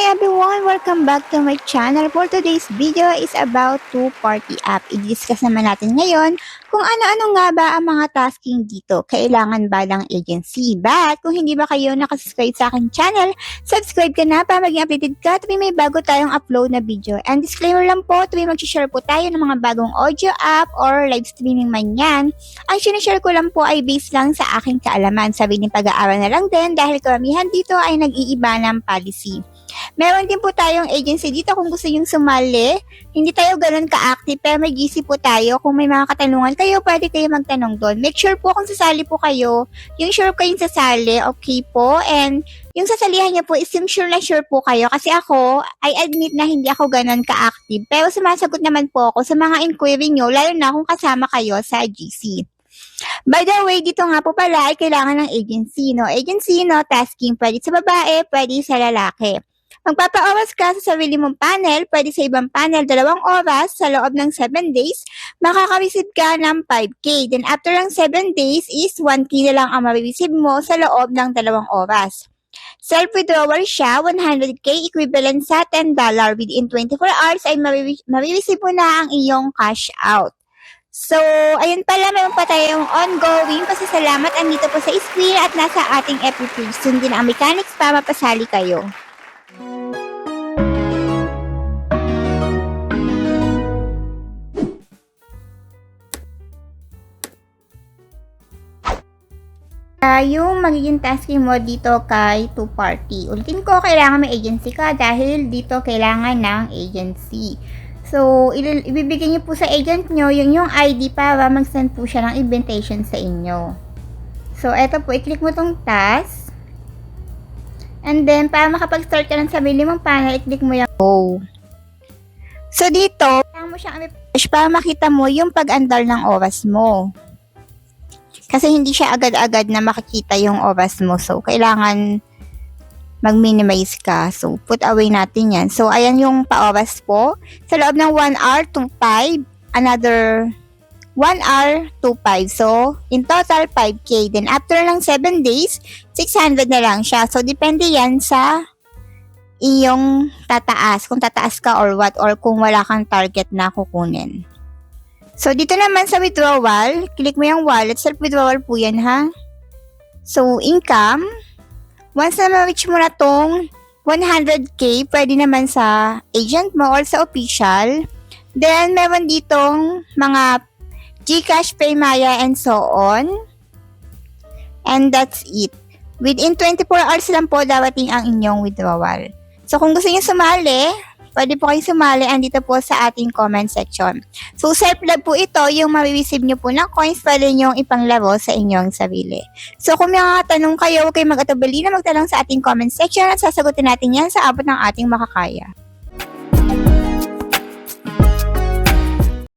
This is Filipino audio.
everyone! Welcome back to my channel. For today's video is about two-party app. I-discuss naman natin ngayon kung ano-ano nga ba ang mga tasking dito. Kailangan ba ng agency? But kung hindi ba kayo nakasubscribe sa aking channel, subscribe ka na para maging updated ka tuwing may bago tayong upload na video. And disclaimer lang po, tuwing mag-share po tayo ng mga bagong audio app or live streaming man yan, ang sinishare ko lang po ay based lang sa aking kaalaman. Sabi ng pag-aaral na lang din dahil karamihan dito ay nag-iiba ng policy. Meron din po tayong agency dito kung gusto nyong sumali. Hindi tayo ganun ka-active pero may GC po tayo. Kung may mga katanungan kayo, pwede kayo magtanong doon. Make sure po kung sasali po kayo, yung sure kayong sasali, okay po. And yung sasalihan niya po is yung sure na sure po kayo. Kasi ako, I admit na hindi ako ganun ka-active. Pero sumasagot naman po ako sa mga inquiry nyo, lalo na kung kasama kayo sa GC. By the way, dito nga po pala ay kailangan ng agency, no? Agency, no? Tasking, pwede sa babae, pwede sa lalaki. Magpapa-oras ka sa sarili mong panel, pwede sa ibang panel 2 oras sa loob ng 7 days, makaka-receive ka ng 5K. Then after ng 7 days is 1K na lang ang ma-receive mo sa loob ng 2 oras. Self-withdrawal siya, 100K equivalent sa $10. Within 24 hours ay ma-receive mo na ang iyong cash out. So, ayun pala, mayroon pa tayong ongoing pasasalamat andito po sa screen at nasa ating FB page. Sundin ang mechanics para mapasali kayo. Yung magiging tasking mo dito kay two-party. Ulitin ko, kailangan may agency ka dahil dito kailangan ng agency. So, ibibigay niyo po sa agent nyo yung ID para mag-send po siya ng invitation sa inyo. So, eto po, i-click mo tong task. And then, para makapag-start ka ng sarili mong panel, i-click mo yung go. So, dito, kailangan mo siyang i-push para makita mo yung pag-andar ng oras mo. Kasi hindi siya agad-agad na makikita yung oras mo. So, kailangan mag-minimize ka. So, put away natin yan. So, ayan yung pa-oras po. Sa loob ng 1 hour to 5, another 1 hour to 5. So, in total, 5K. Then, after ng 7 days, 600 na lang siya. So, depende yan sa iyong tataas. Kung tataas ka or what, or kung wala kang target na kukunin. So, dito naman sa withdrawal, click mo yung wallet. Self-withdrawal po yan, ha? So, income. Once na ma-reach mo na tong 100K, pwede naman sa agent mo or sa official. Then, meron ditong mga GCash, Paymaya, and so on. And that's it. Within 24 hours lang po dawating ang inyong withdrawal. So, kung gusto niyo sumali, pwede po kayong sumali andito po sa ating comment section. So, self-love po ito, yung ma-receive nyo po ng coins, pwede nyo ipanglaro sa inyong sarili. So, kung may mga tanong kayo, huwag kayong mag-atubali na magtanong sa ating comment section at sasagutin natin yan sa abot ng ating makakaya.